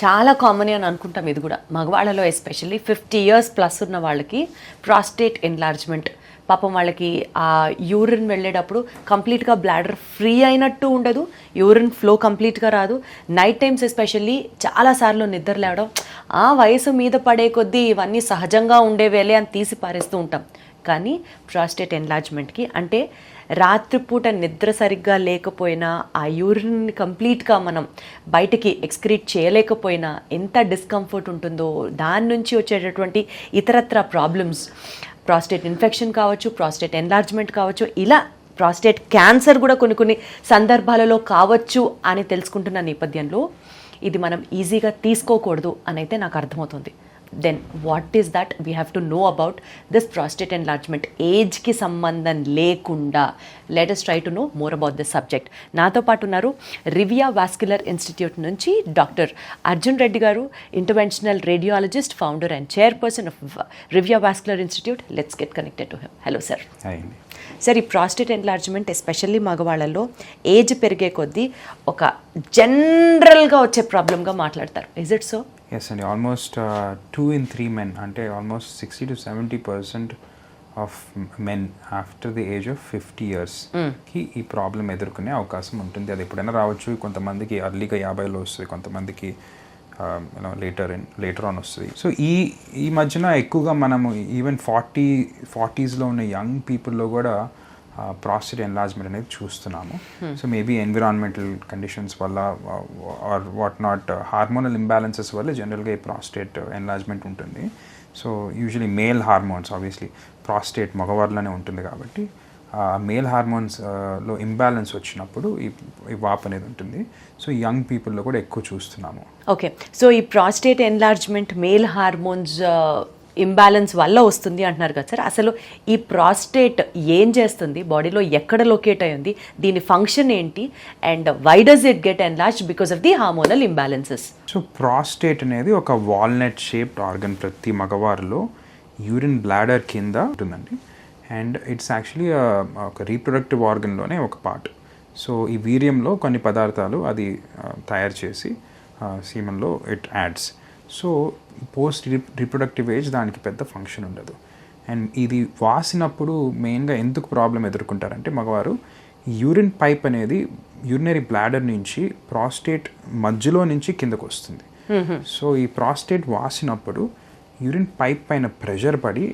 చాలా కామన్ అని అనుకుంటాం. ఇది కూడా మగవాళ్ళలో ఎస్పెషల్లీ 50 years ప్లస్ ఉన్న వాళ్ళకి ప్రాస్టేట్ ఎన్లార్జ్మెంట్. పాపం వాళ్ళకి ఆ యూరిన్ వెళ్ళేటప్పుడు కంప్లీట్గా బ్లాడర్ ఫ్రీ అయినట్టు ఉండదు, యూరిన్ ఫ్లో కంప్లీట్గా రాదు. నైట్ టైమ్స్ ఎస్పెషల్లీ చాలాసార్లు నిద్ర లేవడం, ఆ వయసు మీద పడే కొద్దీ ఇవన్నీ సహజంగా ఉండేవేలే అని తీసి పారేస్తూ ఉంటాం. కానీ ప్రాస్టేట్ ఎన్లార్జ్మెంట్కి అంటే రాత్రిపూట నిద్ర సరిగ్గా లేకపోయినా, ఆ యూరిన్ని కంప్లీట్గా మనం బయటికి ఎక్స్క్రీట్ చేయలేకపోయినా ఎంత డిస్కంఫర్ట్ ఉంటుందో, దాని నుంచి వచ్చేటటువంటి ఇతరత్ర ప్రాబ్లమ్స్, ప్రాస్టేట్ ఇన్ఫెక్షన్ కావచ్చు, ప్రాస్టేట్ ఎన్లార్జ్మెంట్ కావచ్చు, ఇలా ప్రాస్టేట్ క్యాన్సర్ కూడా కొన్ని సందర్భాలలో కావచ్చు అని తెలుసుకుంటున్న నేపథ్యంలో ఇది మనం ఈజీగా తీసుకోకూడదు అని అయితే నాకు అర్థమవుతుంది. Then what is that we have to know about this prostate enlargement? ఏజ్కి సంబంధం లేకుండా let us try to know more about this subject. నాతో పాటు ఉన్నారు రివియా వాస్క్యులర్ ఇన్స్టిట్యూట్ నుంచి doctor Arjun Reddy garu, interventional radiologist, founder and chairperson of Rivia vascular institute. Let's get connected to him. Hello sir. Sir, ఈ prostate enlargement especially మగవాళ్ళలో age పెరిగే కొద్దీ ఒక జనరల్గా వచ్చే ప్రాబ్లంగా మాట్లాడతారు. Is it so? ఎస్ అండి, ఆల్మోస్ట్ 2 in 3 men, అంటే almost 60 to 70% of men after the age of 50 years కి ఈ ప్రాబ్లం ఎదుర్కొనే అవకాశం ఉంటుంది. అది ఎప్పుడైనా రావచ్చు. కొంతమందికి అర్లీగా 50లో వస్తుంది, కొంతమందికి లేటర్ ఆన్ వస్తుంది. సో ఈ మధ్యన ఎక్కువగా మనము ఈవెన్ 40sలో ఉన్న యంగ్ పీపుల్లో కూడా ప్రాస్టేట్ ఎన్లార్జ్మెంట్ అనేది చూస్తున్నాము. సో మేబీ ఎన్విరాన్మెంటల్ కండిషన్స్ వల్ల or what not hormonal imbalances వల్ల జనరల్గా ఈ ప్రాస్టేట్ ఎన్లార్జ్మెంట్ ఉంటుంది. So usually male hormones, obviously prostate మగవారిలోనే ఉంటుంది కాబట్టి మేల్ హార్మోన్స్లో ఇంబ్యాలెన్స్ వచ్చినప్పుడు ఈ వాప్ అనేది ఉంటుంది. సో యంగ్ పీపుల్లో కూడా ఎక్కువ చూస్తున్నాము. ఓకే, సో ఈ prostate enlargement male hormones imbalance వల్ల వస్తుంది అంటున్నారు కదా సార్. అసలు ఈ ప్రాస్టేట్ ఏం చేస్తుంది, బాడీలో ఎక్కడ లొకేట్ అయ్యింది, దీని ఫంక్షన్ ఏంటి, and why does it get enlarge because of the hormonal imbalances? So prostate అనేది ఒక వాల్నట్ షేప్డ్ ఆర్గన్ ప్రతి మగవారిలో యూరిన్ బ్లాడర్ కింద ఉంటుందండి. అండ్ ఇట్స్ యాక్చువల్లీ ఒక రీప్రొడక్టివ్ ఆర్గన్లోనే ఒక పార్ట్. సో ఈ వీర్యంలో కొన్ని పదార్థాలు అది తయారు చేసి సీమన్లో it adds. So post reproductive age దానికి పెద్ద ఫంక్షన్ ఉండదు. అండ్ ఇది వాసినప్పుడు మెయిన్గా ఎందుకు ప్రాబ్లం ఎదుర్కొంటారంటే మగవారు యూరిన్ పైప్ అనేది యూరినరీ బ్లాడర్ నుంచి ప్రాస్టేట్ మధ్యలో నుంచి కిందకు వస్తుంది. సో ఈ ప్రాస్టేట్ వాసినప్పుడు యూరిన్ పైప్ పైన ప్రెషర్ పడి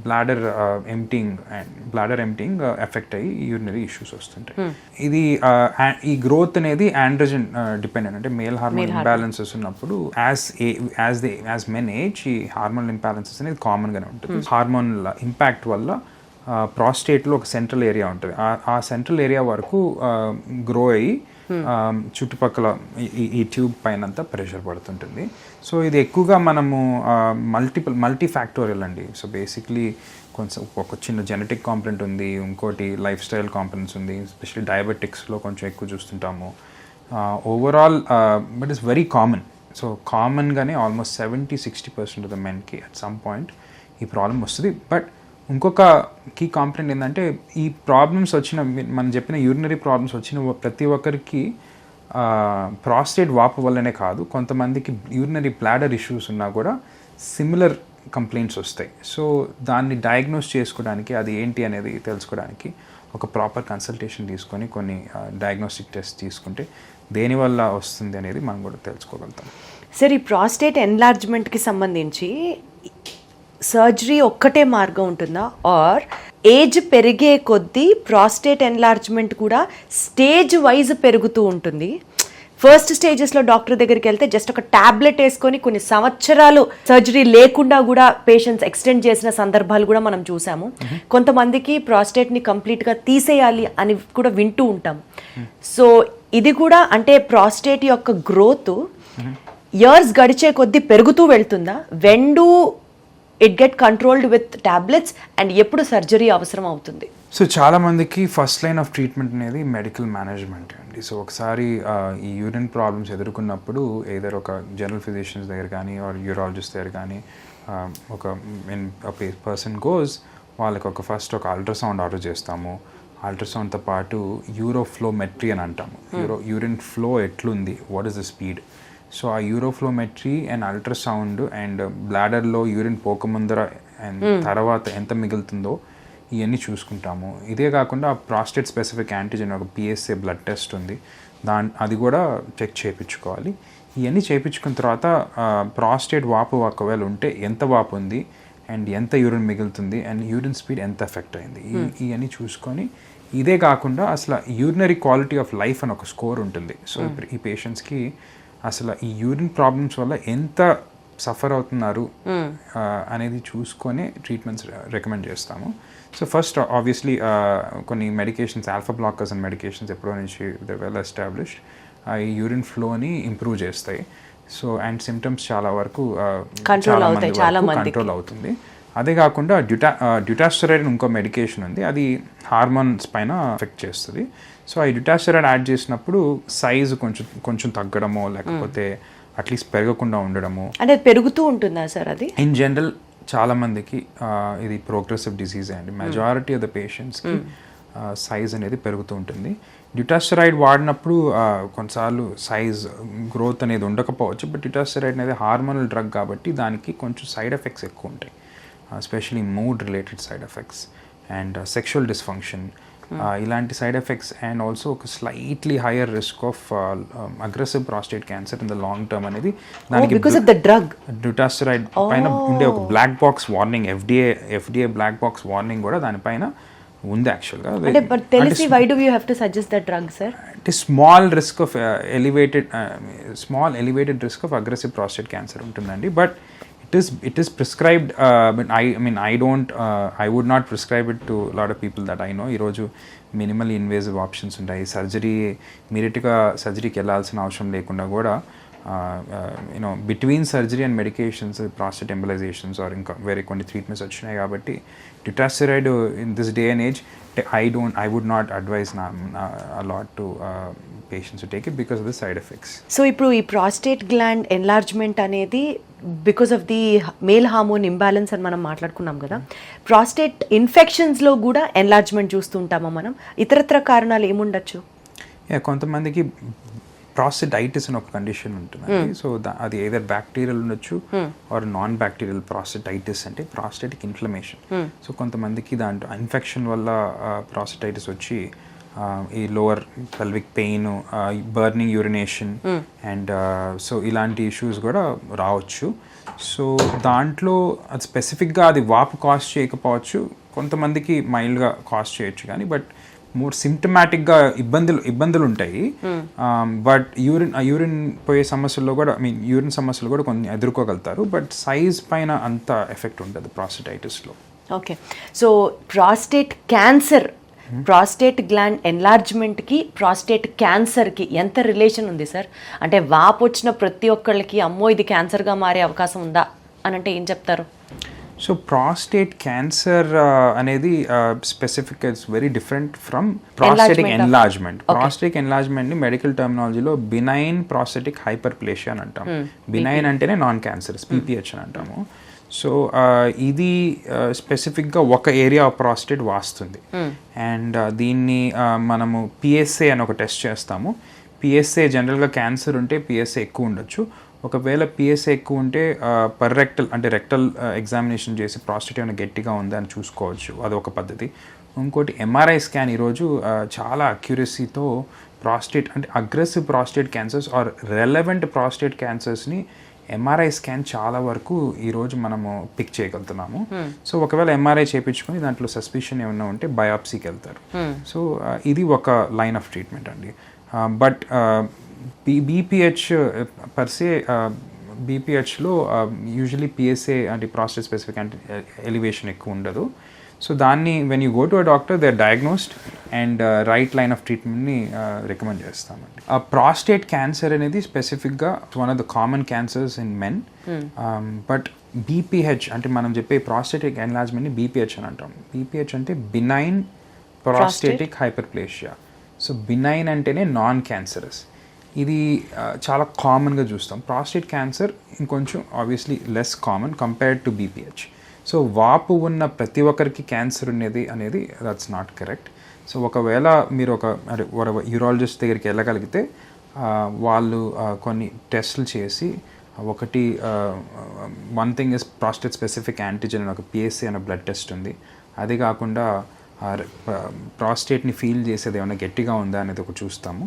బ్లాడర్ ఎంప్టింగ్ ఎఫెక్ట్ అయ్యి యూరినరీ ఇష్యూస్ వస్తుంటాయి. ఇది ఈ గ్రోత్ అనేది ఆండ్రోజన్ డిపెండెంట్, అంటే మేల్ హార్మోన్ ఇంబ్యాలెన్సెస్ ఉన్నప్పుడు యాజ్ మెన్ ఏజ్ ఈ హార్మోనల్ ఇంబ్యాలెన్సెస్ అనేది కామన్గానే ఉంటుంది. హార్మోనల్ ఇంపాక్ట్ వల్ల ప్రాస్టేట్లో ఒక సెంట్రల్ ఏరియా ఉంటుంది. ఆ సెంట్రల్ ఏరియా వరకు గ్రో అయ్యి చుట్టుపక్కల ఈ ట్యూబ్ పైన అంతా ప్రెషర్ పడుతుంటుంది. సో ఇది ఎక్కువగా మనము మల్టీ ఫ్యాక్టోరియల్ అండి. సో బేసిక్లీ కొంచెం ఒక చిన్న జెనెటిక్ కాంపనెంట్ ఉంది, ఇంకోటి లైఫ్ స్టైల్ కాంపనెంట్స్ ఉంది, ఎస్పెషల్లీ డయాబెటిక్స్లో కొంచెం ఎక్కువ చూస్తుంటాము. Overall but it's very common. So కామన్గానే ఆల్మోస్ట్ 70-60% ఆఫ్ ద మెన్కి అట్ సమ్ పాయింట్ ఈ ప్రాబ్లం వస్తుంది. బట్ ఇంకొక కీ కాంపనెంట్ ఏంటంటే ఈ ప్రాబ్లమ్స్ వచ్చిన, మనం చెప్పిన యూరినరీ ప్రాబ్లమ్స్ వచ్చిన ప్రతి ఒక్కరికి ప్రాస్టేట్ వాపు వల్లనే కాదు, కొంతమందికి యూరినరీ బ్లాడర్ ఇష్యూస్ ఉన్నా కూడా సిమిలర్ కంప్లైంట్స్ వస్తాయి. సో దాన్ని డయాగ్నోస్ చేసుకోవడానికి, అది ఏంటి అనేది తెలుసుకోవడానికి ఒక ప్రాపర్ కన్సల్టేషన్ తీసుకొని కొన్ని డయాగ్నోస్టిక్ టెస్ట్ తీసుకుంటే దేనివల్ల వస్తుంది అనేది మనం కూడా తెలుసుకోగలుగుతాం. సార్, ఈ ప్రాస్టేట్ ఎన్లార్జ్మెంట్కి సంబంధించి సర్జరీ ఒక్కటే మార్గం ఉంటుందా, ఆర్ ఏజ్ పెరిగే కొద్దీ ప్రాస్టేట్ ఎన్లార్జ్మెంట్ కూడా స్టేజ్ వైజ్ పెరుగుతూ ఉంటుంది? ఫస్ట్ స్టేజెస్లో డాక్టర్ దగ్గరికి వెళ్తే జస్ట్ ఒక ట్యాబ్లెట్ వేసుకొని కొన్ని సంవత్సరాలు సర్జరీ లేకుండా కూడా పేషెంట్స్ ఎక్స్టెండ్ చేసిన సందర్భాలు కూడా మనం చూసాము. కొంతమందికి ప్రాస్టేట్ని కంప్లీట్గా తీసేయాలి అని కూడా వింటూ ఉంటాం. సో ఇది కూడా అంటే ప్రాస్టేట్ యొక్క గ్రోత్ ఇయర్స్ గడిచే కొద్దీ పెరుగుతూ వెళ్తుందా? When do it get controlled with tablets and ఎప్పుడు సర్జరీ అవసరం అవుతుంది? సో చాలామందికి ఫస్ట్ లైన్ ఆఫ్ ట్రీట్మెంట్ అనేది మెడికల్ మేనేజ్మెంట్ అండి. సో ఒకసారి ఈ యూరిన్ ప్రాబ్లమ్స్ ఎదుర్కొన్నప్పుడు ఏదైనా ఒక జనరల్ ఫిజిషియన్స్ దగ్గర కానీ ఆర్ యూరాలజిస్ట్ దగ్గర కానీ ఒక పర్సన్ గోస్, వాళ్ళకి ఫస్ట్ ఒక అల్ట్రాసౌండ్ ఆర్డర్ చేస్తాము. అల్ట్రాసౌండ్తో పాటు యూరోఫ్లోమెట్రీ అని అంటాము. యూరిన్ ఫ్లో ఎట్లుంది, what is the speed, so ఆ యూరోఫ్లోమెట్రీ అండ్ అల్ట్రాసౌండ్ అండ్ బ్లాడర్లో యూరిన్ పోకముందర అండ్ తర్వాత ఎంత మిగులుతుందో ఇవన్నీ చూసుకుంటాము. ఇదే కాకుండా ప్రాస్టేట్ స్పెసిఫిక్ యాంటీజెన్ ఒక పిఎస్ఏ బ్లడ్ టెస్ట్ ఉంది, అది కూడా చెక్ చేయించుకోవాలి. ఇవన్నీ చేయించుకున్న తర్వాత ప్రాస్టేట్ వాపు ఒకవేళ ఉంటే ఎంత వాపు ఉంది అండ్ ఎంత యూరిన్ మిగులుతుంది అండ్ యూరిన్ స్పీడ్ ఎంత ఎఫెక్ట్ అయింది ఇవన్నీ చూసుకొని, ఇదే కాకుండా అసలు యూరినరీ క్వాలిటీ ఆఫ్ లైఫ్ అని ఒక స్కోర్ ఉంటుంది. సో ఈ పేషెంట్స్కి అసలు ఈ యూరిన్ ప్రాబ్లమ్స్ వల్ల ఎంత సఫర్ అవుతున్నారు అనేది చూసుకొని ట్రీట్మెంట్స్ రికమెండ్ చేస్తాము. సో ఫస్ట్ ఆబ్వియస్లీ కొన్ని medications, alpha blockers and medications ఎప్పుడో నుంచి దే వెల్ ఎస్టాబ్లిష్డ్, ఈ యూరిన్ ఫ్లోని ఇంప్రూవ్ చేస్తాయి. సో అండ్ సిమ్టమ్స్ చాలా వరకు కంట్రోల్ అవుతుంది. అదే కాకుండా డ్యూటాస్టెరాయిడ్ ఇంకో మెడికేషన్ ఉంది, అది హార్మోన్స్ పైన ఎఫెక్ట్ చేస్తుంది. సో ఈ డ్యూటాస్టెరాయిడ్ యాడ్ చేసినప్పుడు సైజు కొంచెం తగ్గడమో లేకపోతే అట్లీస్ట్ పెరగకుండా ఉండడము. అంటే పెరుగుతూ ఉంటుందా సార్ అది? ఇన్ జనరల్ చాలా మందికి ఇది ప్రోగ్రెసివ్ డిసీజ్ అండి. మెజారిటీ ఆఫ్ ద పేషెంట్స్కి సైజ్ అనేది పెరుగుతూ ఉంటుంది. డ్యూటాస్టెరాయిడ్ వాడినప్పుడు కొన్నిసార్లు సైజ్ గ్రోత్ అనేది ఉండకపోవచ్చు, బట్ డ్యూటాస్టెరాయిడ్ అనేది హార్మోనల్ డ్రగ్ కాబట్టి దానికి కొంచెం సైడ్ ఎఫెక్ట్స్ ఎక్కువ ఉంటాయి, especially mood related side effects and sexual dysfunction, ఇలాంటి సైడ్ ఎఫెక్ట్స్ అండ్ ఆల్సో ఒక slightly higher risk of aggressive prostate cancer in the long term అనేది దానికి డ్యూటాస్టెరాయిడ్ పైన ఉండే ఒక black box warning, FDA black box warning కూడా దానిపైన ఉంది యాక్చువల్గా. అంటే small elevated risk of aggressive prostate cancer ఉంటుందండి, but it is prescribed, I would not prescribe it to a lot of people that I know. ఈరోజు minimal invasive options ఉంటాయి, surgery ఇమీడియట్గా సర్జరీకి వెళ్ళాల్సిన అవసరం లేకుండా కూడా between surgery and medications prostate embolisations or ఇంకా వేరే కొన్ని ట్రీట్మెంట్స్ వచ్చినాయి కాబట్టి dutasteride in this day and age I would not advise a lot to patients to take it because of the side effects. So ఇప్పుడు ఈ prostate gland enlargement అనేది because of the male hormone imbalance అని మనం మాట్లాడుకున్నాం కదా, prostate ఇన్ఫెక్షన్స్లో కూడా enlargement చూస్తుంటామా మనం? ఇతరత్ర కారణాలు ఏముండొచ్చు? కొంతమందికి ప్రాస్టేటైటిస్ అని ఒక కండిషన్ ఉంటుంది. సో అది ఏదర్ బ్యాక్టీరియల్ ఉండొచ్చు ఆర్ నాన్ బ్యాక్టీరియల్ ప్రాస్టేటైటిస్, అంటే ప్రాస్టేటిక్ ఇన్ఫ్లమేషన్. సో కొంతమందికి దాంట్లో ఇన్ఫెక్షన్ వల్ల ప్రాస్టేటైటిస్ వచ్చి ఈ lower pelvic pain, burning urination and so ఇలాంటి ఇష్యూస్ కూడా రావచ్చు. సో దాంట్లో అది స్పెసిఫిక్గా అది వాపు కాస్ట్ చేయకపోవచ్చు, కొంతమందికి మైల్డ్గా కాస్ట్ చేయొచ్చు కానీ, బట్ మోర్ సిమ్టమాటిక్గా ఇబ్బందులు ఉంటాయి. బట్ యూరిన్ పోయే సమస్యల్లో కూడా యూరిన్ సమస్యలు కూడా కొన్ని ఎదుర్కోగలుగుతారు, బట్ సైజ్ పైన అంత ఎఫెక్ట్ ఉండదు ప్రాస్టేటైటిస్లో. Okay, so prostate cancer, prostate gland ఎన్లార్జ్మెంట్కి ప్రాస్టేట్ క్యాన్సర్కి ఎంత రిలేషన్ ఉంది సార్? అంటే వాపు వచ్చిన ప్రతి ఒక్కళ్ళకి అమ్మో ఇది క్యాన్సర్గా మారే అవకాశం ఉందా అని అంటే ఏం చెప్తారు? సో ప్రాస్టేట్ క్యాన్సర్ అనేది specific, it's very different from prostatic enlargement. Prostatic ఎన్లార్జ్మెంట్ని మెడికల్ టర్మినాలజీలో బినైన్ ప్రాస్టేటిక్ హైపర్ప్లేషియా అని అంటాం. బినైన్ అంటేనే నాన్ క్యాన్సరస్, పీపీహెచ్ అని అంటాము. సో ఇది స్పెసిఫిక్గా ఒక ఏరియా ఆఫ్ ప్రాస్టేట్ వాస్తుంది అండ్ దీన్ని మనము పిఎస్ఏ అని ఒక టెస్ట్ చేస్తాము. పిఎస్ఏ జనరల్గా క్యాన్సర్ ఉంటే పిఎస్ఏ ఎక్కువ ఉండొచ్చు. ఒకవేళ పిఎస్ఏ ఎక్కువ ఉంటే రెక్టల్ అంటే రెక్టల్ ఎగ్జామినేషన్ చేసి ప్రాస్టేట్ ఏమైనా గట్టిగా ఉందా అని చూసుకోవచ్చు, అదొక పద్ధతి. ఇంకోటి ఎంఆర్ఐ స్కాన్ ఈరోజు చాలా అక్యురసీతో ప్రాస్టేట్ అంటే aggressive prostate cancers or relevant prostate క్యాన్సర్స్ని ఎంఆర్ఐ స్కాన్ చాలా వరకు ఈరోజు మనము పిక్ చేయగలుగుతున్నాము. సో ఒకవేళ ఎంఆర్ఐ చేయించుకొని దాంట్లో సస్పిషన్ ఏమన్నా ఉంటే బయాప్సీకి వెళ్తారు. సో ఇది ఒక లైన్ ఆఫ్ ట్రీట్మెంట్ అండి. బట్ బీపీహెచ్ పర్సే, బీపీహెచ్లో యూజువలీ పిఎస్ఏ అంటే ప్రాస్టేట్ స్పెసిఫిక్ అంటే ఎలివేషన్ ఎక్కువ ఉండదు. సో దాన్ని when you go to a doctor they are diagnosed and right line of ట్రీట్మెంట్ని రికమెండ్ చేస్తామండి. ప్రాస్టేట్ క్యాన్సర్ అనేది స్పెసిఫిక్గా one of the common cancers in men. But BPH అంటే మనం చెప్పే ప్రాస్టేటిక్ ఎన్లార్జ్మెంట్ని బీపీహెచ్ అని అంటాం. బీపీహెచ్ అంటే benign prostatic hyperplasia. So benign అంటేనే నాన్ క్యాన్సరస్. ఇది చాలా కామన్గా చూస్తాం. ప్రాస్టేట్ క్యాన్సర్ ఇంకొంచెం obviously less common compared to BPH. So వాపు ఉన్న ప్రతి ఒక్కరికి క్యాన్సర్ అనేది దట్స్ నాట్ కరెక్ట్. సో ఒకవేళ మీరు ఒక యూరాలజిస్ట్ దగ్గరికి వెళ్ళగలిగితే వాళ్ళు కొన్ని టెస్టులు చేసి ఒకటి one thing is prostate specific antigen అని ఒక పిఎస్సి అనే బ్లడ్ టెస్ట్ ఉంది. అది కాకుండా ప్రాస్టేట్ని ఫీల్ చేసేది ఏమైనా గట్టిగా ఉందా అనేది ఒక చూస్తాము.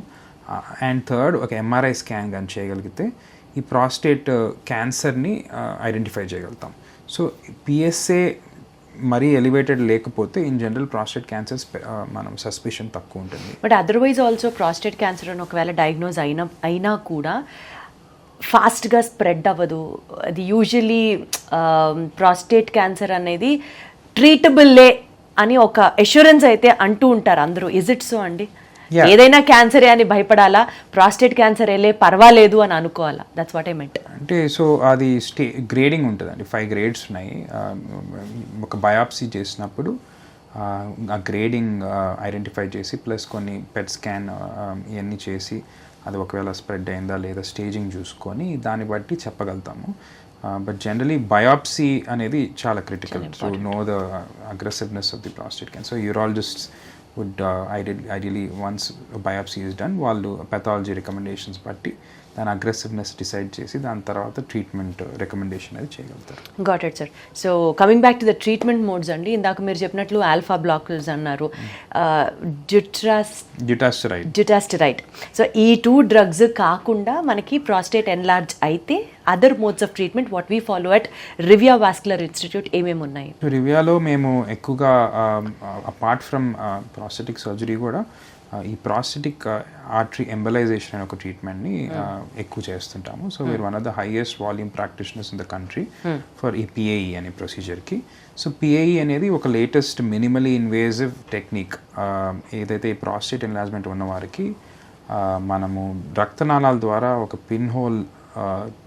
అండ్ థర్డ్ ఒక ఎంఆర్ఐ స్కాన్ కానీ చేయగలిగితే ఈ ప్రాస్టేట్ క్యాన్సర్ని ఐడెంటిఫై చేయగలుగుతాం. సో పిఎస్ఏ మరీ ఎలివేటెడ్ లేకపోతే ఇన్ జనరల్ ప్రాస్టేట్ క్యాన్సర్స్ మనం సస్పిషన్ తక్కువ ఉంటుంది. But otherwise also prostate cancer అని ఒకవేళ డయాగ్నోజ్ అయినా కూడా ఫాస్ట్గా స్ప్రెడ్ అవ్వదు. అది యూజువలీ ప్రాస్టేట్ క్యాన్సర్ అనేది ట్రీటబుల్లే అని ఒక అష్యూరెన్స్ అయితే అంటూ ఉంటారు అందరూ. ఇజ్ ఇట్ సో అండి? ఏదైనా క్యాన్సరే అని భయపడాలా, ప్రాస్టేట్ క్యాన్సర్ వెళ్ళే పర్వాలేదు అని అనుకోవాలా? That's what I meant. అంటే సో అది గ్రేడింగ్ ఉంటుందండి. 5 grades ఉన్నాయి. ఒక బయాప్సీ చేసినప్పుడు ఆ గ్రేడింగ్ ఐడెంటిఫై చేసి ప్లస్ కొన్ని పెట్ స్కాన్ ఇవన్నీ చేసి అది ఒకవేళ స్ప్రెడ్ అయిందా లేదా స్టేజింగ్ చూసుకొని దాన్ని బట్టి చెప్పగలుగుతాము. బట్ జనరలీ బయాప్సీ అనేది చాలా critical to know the aggressiveness of the prostate cancer. So urologists would ideally once a biopsy is done వాళ్ళు pathology recommendations బట్టి దాని అగ్రెసివ్నెస్ డిసైడ్ చేసి దాని తర్వాత ట్రీట్మెంట్ రికమెండేషన్ అది చేయగలుగుతారు. Got it sir. So coming back to the treatment modes అండి, ఇందాక మీరు చెప్పినట్లు ఆల్ఫా బ్లాకర్స్ అన్నారు, డ్యూటాస్టరైడ్. సో ఈ 2 drugs కాకుండా మనకి ప్రాస్టేట్ ఎన్లార్జ్ అయితే other modes of treatment what we follow at Rivia vascular institute ఏమేమి ఉన్నాయి? రివియాలో మేము ఎక్కువగా అపార్ట్ ఫ్రమ్ ప్రాస్టెటిక్ సర్జరీ కూడా ఈ ప్రాస్టెటిక్ ఆర్టరీ ఎంబలైజేషన్ అనే ఒక ట్రీట్మెంట్ని ఎక్కువ చేస్తుంటాము. So we are one of the highest volume practitioners in the country for ఈ పిఏఈ అనే ప్రొసీజర్కి. సో పిఏఈ అనేది ఒక లేటెస్ట్ మినిమలీ ఇన్వేజివ్ టెక్నిక్. ఏదైతే ఈ ప్రాస్టేట్ ఎన్లార్జ్మెంట్ ఉన్న వారికి మనము రక్తనాళాల ద్వారా ఒక పిన్ హోల్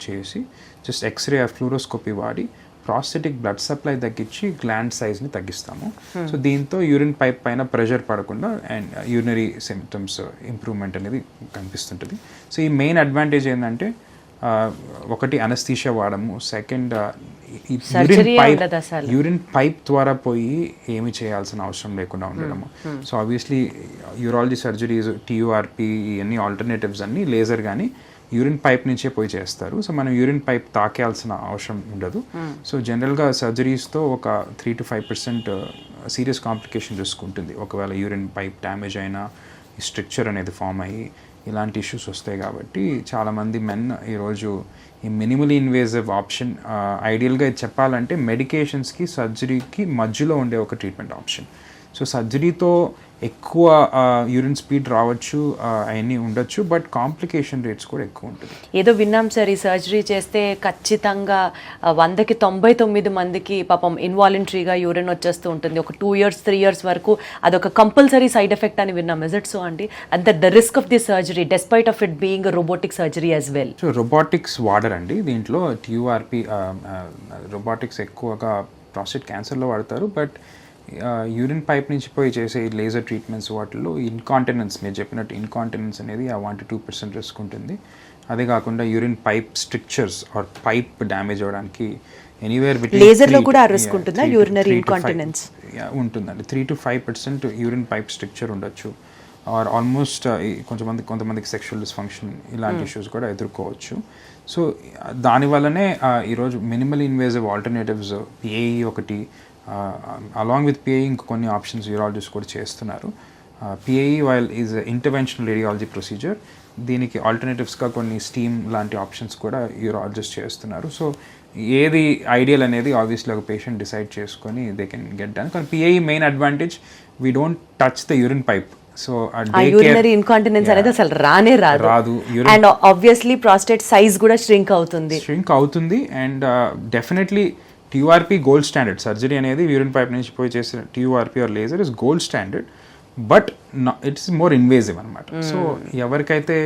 చేసి జస్ట్ ఎక్స్రే ఫ్లూరోస్కోపీ వాడి ప్రాస్టెటిక్ బ్లడ్ సప్లై తగ్గించి గ్లాండ్ సైజ్ని తగ్గిస్తాము. సో దీంతో యూరిన్ పైప్ పైన ప్రెషర్ పడకుండా అండ్ యూరినరీ సిమ్టమ్స్ ఇంప్రూవ్మెంట్ అనేది కనిపిస్తుంటుంది. సో ఈ మెయిన్ అడ్వాంటేజ్ ఏంటంటే ఒకటి అనస్థీషియా వాడము, సెకండ్ యూరిన్ పైప్ ద్వారా పోయి ఏమి చేయాల్సిన అవసరం లేకుండా ఉండడము. So obviously urology surgeries TURP ఇవన్నీ ఆల్టర్నేటివ్స్ అన్ని లేజర్ కానీ యూరిన్ పైప్ నుంచే పోయి చేస్తారు. సో మనం యూరిన్ పైప్ తాకేయాల్సిన అవసరం ఉండదు. సో జనరల్గా సర్జరీస్తో ఒక 3 to 5% సీరియస్ కాంప్లికేషన్ రిస్క్ ఉంటుంది. ఒకవేళ యూరిన్ పైప్ డ్యామేజ్ అయినా ఈ స్ట్రక్చర్ అనేది ఫామ్ అయ్యి ఇలాంటి ఇష్యూస్ వస్తాయి. కాబట్టి చాలామంది మెన్ ఈరోజు ఈ మినిమలీ ఇన్వేజివ్ ఆప్షన్ ఐడియల్గా చెప్పాలంటే మెడికేషన్స్కి సర్జరీకి మధ్యలో ఉండే ఒక ట్రీట్మెంట్ ఆప్షన్. సో సర్జరీతో ఎక్కువ యూరిన్ స్పీడ్ రావచ్చు, అవన్నీ ఉండొచ్చు, బట్ కాంప్లికేషన్ రేట్స్ కూడా ఎక్కువ ఉంటుంది. ఏదో విన్నాం సార్, ఈ సర్జరీ చేస్తే ఖచ్చితంగా 100కి 99 మందికి పాపం ఇన్వాలంటరీగా యూరిన్ వచ్చేస్తూ ఉంటుంది. ఒక 2 years 3 years వరకు అదొక కంపల్సరీ సైడ్ ఎఫెక్ట్ అని విన్నాం. ఇస్ ఇట్ సో అండి? And the risk of the surgery despite of it being robotic surgery as well. So robotics వాడరండి దీంట్లో. TURP రోబోటిక్స్ ఎక్కువగా ప్రాస్టేట్ క్యాన్సర్లో వాడతారు. బట్ యూరిన్ పైప్ నుంచి పోయి చేసే లేజర్ ట్రీట్మెంట్స్ వాటిల్లో ఇన్కాంటినెన్స్, మీరు చెప్పినట్టు ఇన్కాంటినెన్స్ అనేది ఆ 1 to 2% రిస్క్ ఉంటుంది. అదే కాకుండా urine pipe structures or pipe damage అవ్వడానికి ఎనీవేర్ లేజర్లో కూడా రిస్క్ ఉంటుందా? యూరినరీ ఇన్కాంటినెన్స్ ఉంటుందండి. 3 to 5% యూరిన్ పైప్ స్ట్రక్చర్ ఉండొచ్చు. ఆర్ ఆల్మోస్ట్ కొంతమందికి సెక్షువల్ డిస్ఫంక్షన్ ఇలాంటి ఇష్యూస్ కూడా ఎదుర్కోవచ్చు. సో దానివల్లనే ఈరోజు మినిమల్ ఇన్వేజివ్ ఆల్టర్నేటివ్స్ PAE ఒకటి, అలాంగ్ విత్ PAE ఇంకా కొన్ని ఆప్షన్స్ యూరాలజిస్ట్ కూడా చేస్తున్నారు. PAE while is interventional radiology procedure. దీనికి ఆల్టర్నేటివ్స్గా కొన్ని స్టీమ్ లాంటి ఆప్షన్స్ కూడా యూరాలజిస్ట్ చేస్తున్నారు. సో ఏది ఐడియల్ అనేది ఆబ్వియస్లీ ఒక పేషెంట్ డిసైడ్ చేసుకొని దే కెన్ గెట్ డన్. కానీ PAE main advantage we don't touch the urine pipe. So urinary incontinence అనేది అసలు రాదు. అండ్ ఆబ్వియస్లీ ప్రాస్టేట్ సైజ్ కూడా ష్రింక్ అవుతుంది. And definitely TURP gold standard. Surgery అనేది యూరిన్ పైప్ నుంచి పోయి చేసిన TURP or laser is gold standard, but it's more invasive అనమాట. సో ఎవరికైతే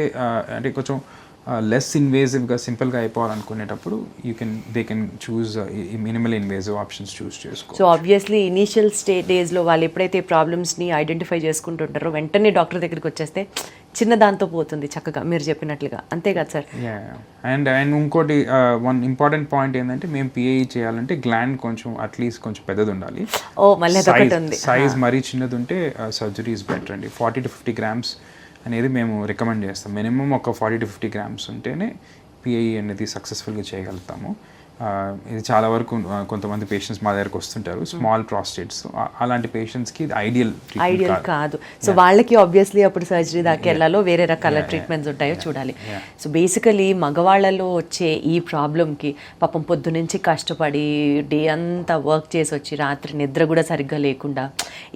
అంటే కొంచెం లెస్ ఇన్వేజివ్గా సింపుల్గా అయిపోవాలనుకునేటప్పుడు they can choose minimal invasive options చూస్ చేసుకో. సో ఆబ్వియస్లీ ఇనీషియల్ డేస్లో వాళ్ళు ఎప్పుడైతే ప్రాబ్లమ్స్ని ఐడెంటిఫై చేసుకుంటుంటారో వెంటనే డాక్టర్ దగ్గరికి వచ్చేస్తే చిన్న దాంతో పోతుంది చక్కగా, మీరు చెప్పినట్లుగా. అంతే కదా సార్? అండ్ ఇంకోటి వన్ ఇంపార్టెంట్ పాయింట్ ఏంటంటే మేము PAE చేయాలంటే గ్లాండ్ కొంచెం అట్లీస్ట్ కొంచెం పెద్దది ఉండాలి. మళ్ళీ సైజ్ మరీ చిన్నది ఉంటే సర్జరీ ఇస్ బెటర్ అండి. 40 to 50 grams అనేది మేము రికమెండ్ చేస్తాం. మినిమం ఒక 40 to 50 grams ఉంటేనే పిఐఈ అనేది సక్సెస్ఫుల్గా చేయగలుగుతాము. ఇది చాలా వరకు కొంతమంది పేషెంట్స్ మా దగ్గరకు వస్తుంటారు, స్మాల్ ప్రాస్టేట్స్. అలాంటి పేషెంట్స్కి ఇది ఐడియల్ కాదు. సో వాళ్ళకి ఆబ్వియస్లీ అప్పుడు సర్జరీ దాకా వెళ్ళాలో వేరే రకాల ట్రీట్మెంట్స్ ఉంటాయో చూడాలి. సో బేసికలీ మగవాళ్ళలో వచ్చే ఈ ప్రాబ్లంకి పాపం పొద్దు నుంచి కష్టపడి డే అంతా వర్క్ చేసి వచ్చి రాత్రి నిద్ర కూడా సరిగ్గా లేకుండా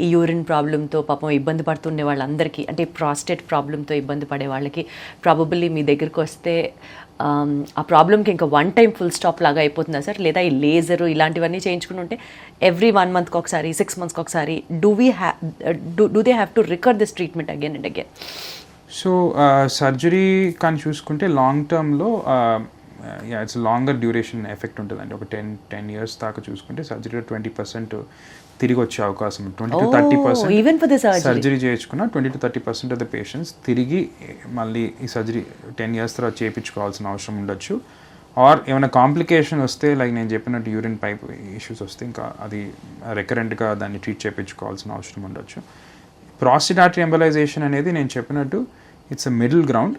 ఈ యూరిన్ ప్రాబ్లంతో పాపం ఇబ్బంది పడుతుండే వాళ్ళందరికీ, అంటే ప్రాస్టేట్ ప్రాబ్లంతో ఇబ్బంది పడే వాళ్ళకి ప్రాబబుల్లీ మీ దగ్గరికి వస్తే ఆ ప్రాబ్లమ్కి ఇంకా వన్ టైం ఫుల్ స్టాప్ లాగా అయిపోతుందా సార్? లేదా ఈ లేజరు ఇలాంటివన్నీ చేయించుకుని ఉంటే ఎవ్రీ 1 monthకి ఒకసారి 6 monthsకి ఒకసారి do they have to రికర్ this treatment again and again? So surgery కానీ చూసుకుంటే లాంగ్ టర్మ్లో ఇట్స్ లాంగర్ డ్యూరేషన్ ఎఫెక్ట్ ఉంటుందండి. ఒక 10 years దాకా చూసుకుంటే సర్జరీలో 20% తిరిగి వచ్చే అవకాశం, 20 to 30% సర్జరీ చేయించుకున్న 20 to 30% ఆఫ్ ద పేషెంట్స్ తిరిగి మళ్ళీ ఈ సర్జరీ 10 years తర్వాత చేయించుకోవాల్సిన అవసరం ఉండొచ్చు. ఆర్ ఏమైనా కాంప్లికేషన్ వస్తే, లైక్ నేను చెప్పినట్టు యూరిన్ పైప్ ఇష్యూస్ వస్తే ఇంకా అది రికరెంట్గా దాన్ని ట్రీట్ చేయించుకోవాల్సిన అవసరం ఉండొచ్చు. ప్రాస్టేట్ ఆర్టరీ ఎంబలైజేషన్ అనేది నేను చెప్పినట్టు ఇట్స్ అ మిడిల్ గ్రౌండ్.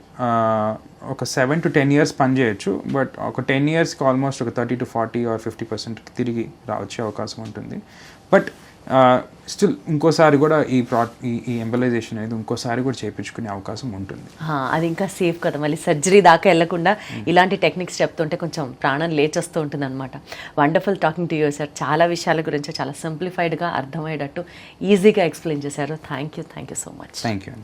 ఒక 7 to 10 years పనిచేయచ్చు, బట్ ఒక 10 yearsకి ఆల్మోస్ట్ ఒక 30 to 40 or 50% తిరిగి వచ్చే అవకాశం ఉంటుంది. బట్ స్టిల్ ఇంకోసారి కూడా ఈ ఎంబలైజేషన్ అనేది ఇంకోసారి కూడా చేయించుకునే అవకాశం ఉంటుంది. అది ఇంకా సేఫ్ కదా, మళ్ళీ సర్జరీ దాకా వెళ్లకుండా ఇలాంటి టెక్నిక్స్ చెప్తుంటే కొంచెం ప్రాణం లేచొస్తూ ఉంటుంది అనమాట. Wonderful talking to you sir. చాలా విషయాల గురించి చాలా సింప్లిఫైడ్గా అర్థమయ్యేటట్టు ఈజీగా ఎక్స్ప్లెయిన్ చేశారు. Thank you so much. Thank you.